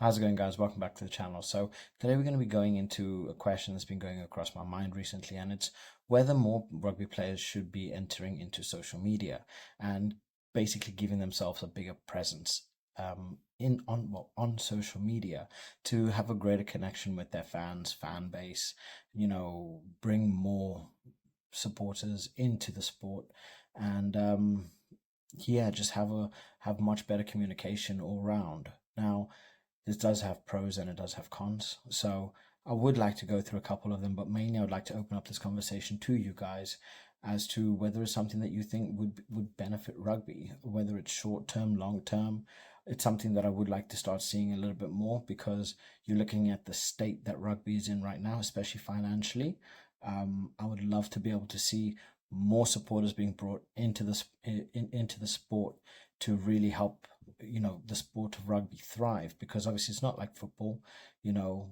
How's it going, guys? Welcome back to the channel. So today we're going to be going into a question that's been going across my mind recently, and it's whether more rugby players should be entering into social media and basically giving themselves a bigger presence on social media to have a greater connection with their fan base, bring more supporters into the sport, and just have much better communication all round. Now, this does have pros and it does have cons. So I would like to go through a couple of them, but mainly I would like to open up this conversation to you guys as to whether it's something that you think would benefit rugby, whether it's short term, long term. It's something that I would like to start seeing a little bit more because you're looking at the state that rugby is in right now, especially financially. I would love to be able to see more supporters being brought into into the sport to really help the sport of rugby thrive, because obviously it's not like football. you know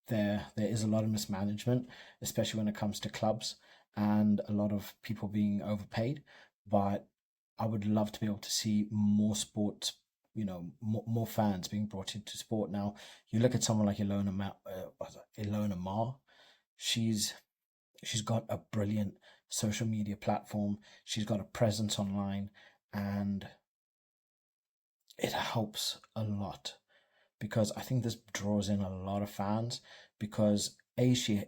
there is a lot of mismanagement, especially when it comes to clubs, and a lot of people being overpaid. But I would love to be able to see more sports, more fans being brought into sport. Now, you look at someone like Ilona Maher. She's she's got a brilliant social media platform. She's got a presence online, and it helps a lot because I think this draws in a lot of fans because she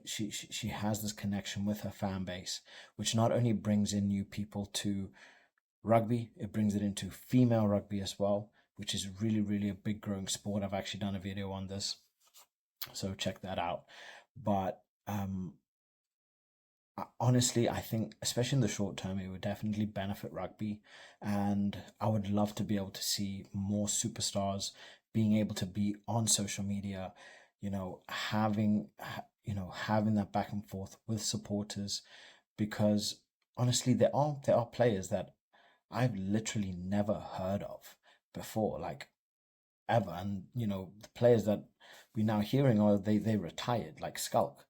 has this connection with her fan base, which not only brings in new people to rugby, it brings it into female rugby as well, which is really, really a big growing sport. I've actually done a video on this, so check that out. But honestly, I think, especially in the short term, it would definitely benefit rugby. And I would love to be able to see more superstars being able to be on social media, having that back and forth with supporters. Because honestly, there are players that I've literally never heard of before, like ever. And the players that we're now hearing are they retired, like Skulk,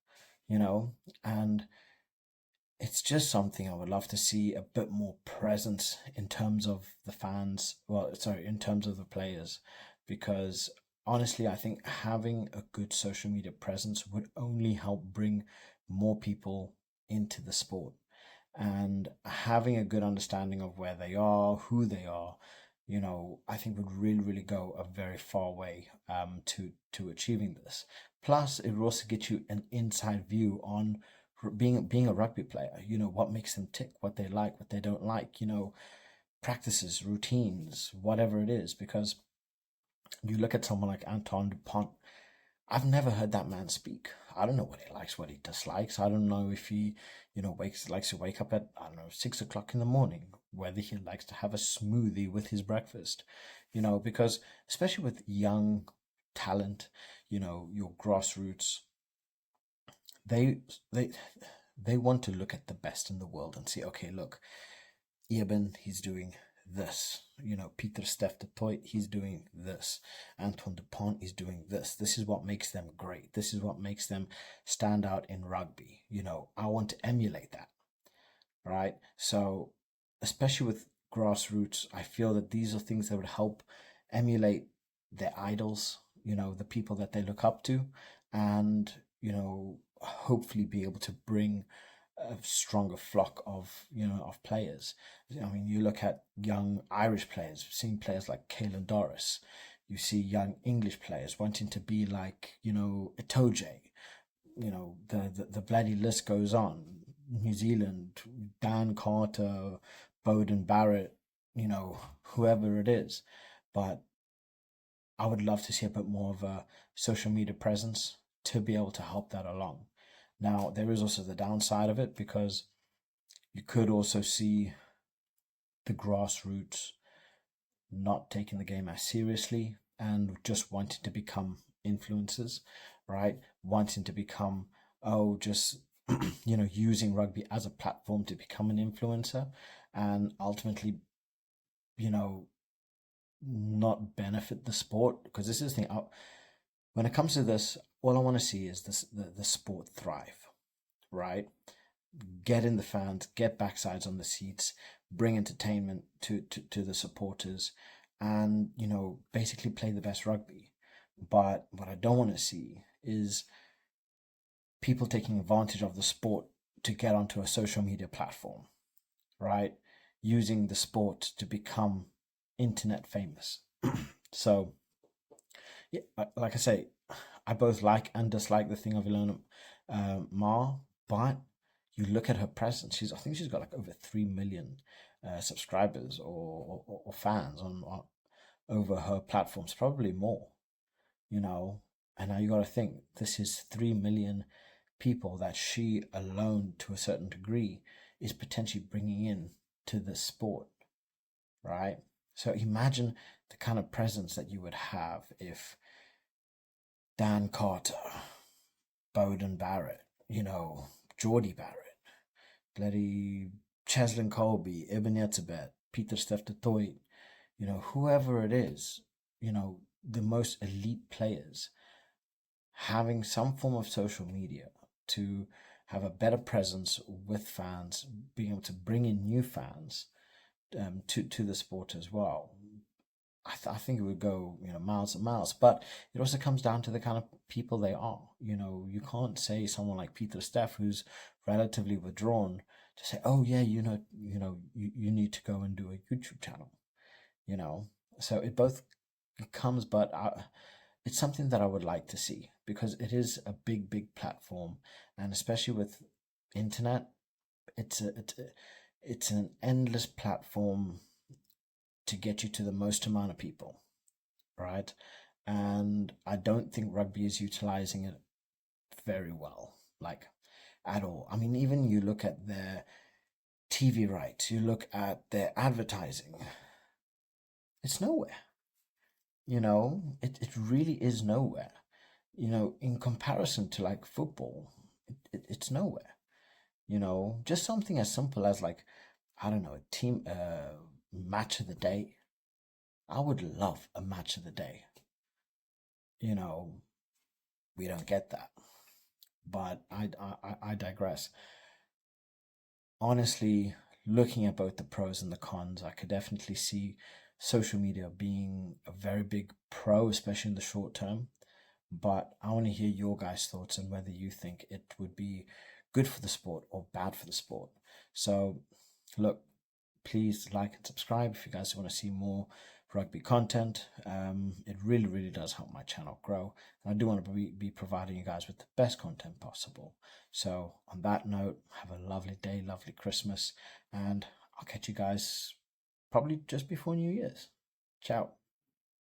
and it's just something I would love to see a bit more presence in terms of the fans. Well, sorry, in terms of the players, because honestly, I think having a good social media presence would only help bring more people into the sport, and having a good understanding of where they are, who they are, I think would really, really go a very far way to achieving this. Plus, it will also get you an inside view on being a rugby player. What makes them tick, what they like, what they don't like. Practices, routines, whatever it is. Because you look at someone like Anton Dupont. I've never heard that man speak. I don't know what he likes, what he dislikes. I don't know if he, likes to wake up at, I don't know, 6 o'clock in the morning, whether he likes to have a smoothie with his breakfast, because especially with young talent, your grassroots, they they they want to look at the best in the world and say, okay, look, Eben, he's doing this. Peter Steph de Toit, he's doing this. Anton Dupont is doing this. This is what makes them great. This is what makes them stand out in rugby. I want to emulate that, right? So, especially with grassroots, I feel that these are things that would help emulate their idols, the people that they look up to, and, hopefully be able to bring a stronger flock of players. I mean, you look at young Irish players, seeing players like Caelan Doris. You see young English players wanting to be like, Itoje. The bloody list goes on. New Zealand, Dan Carter, Bowden Barrett, whoever it is. But I would love to see a bit more of a social media presence to be able to help that along. Now, there is also the downside of it because you could also see the grassroots not taking the game as seriously and just wanting to become influencers, right? Wanting to become, oh, just, using rugby as a platform to become an influencer, and ultimately, you know, not benefit the sport. Because this is the thing. When it comes to this, all I want to see is the sport thrive, right? Get in the fans, get backsides on the seats, bring entertainment to the supporters, and basically play the best rugby. But what I don't want to see is people taking advantage of the sport to get onto a social media platform, right? Using the sport to become internet famous. So, yeah, like I say, I both like and dislike the thing of Ilona Maher, but you look at her presence. I think she's got like over 3 million subscribers or fans on over her platforms, probably more. You know, and now you got to think this is 3 million people that she alone, to a certain degree, is potentially bringing in to the sport, right? So imagine the kind of presence that you would have if Dan Carter, Bowden Barrett, Geordie Barrett, bloody Cheslin Colby, Ibn Yetzibet, Peter Steph Toit, whoever it is, the most elite players having some form of social media to have a better presence with fans, being able to bring in new fans to the sport as well. I think it would go, miles and miles. But it also comes down to the kind of people they are. You can't say someone like Peter Steph, who's relatively withdrawn, to say, oh yeah, you need to go and do a YouTube channel. You know, so it comes, but it's something that I would like to see because it is a big, big platform, and especially with internet, it's an endless platform to get you to the most amount of people, right? And I don't think rugby is utilizing it very well, like at all. I mean, even you look at their TV rights, you look at their advertising, it's nowhere. It really is nowhere. In comparison to like football, it's nowhere. Just something as simple as like, I don't know, a team match of the day. I would love a match of the day. You know, we don't get that. But I digress. Honestly, looking at both the pros and the cons, I could definitely see social media being a very big pro, especially in the short term. But I want to hear your guys' thoughts on whether you think it would be good for the sport or bad for the sport. So, look, please like and subscribe if you guys want to see more rugby content. It really, really does help my channel grow. And I do want to be providing you guys with the best content possible. So, on that note, have a lovely day, lovely Christmas, and I'll catch you guys probably just before New Year's. Ciao.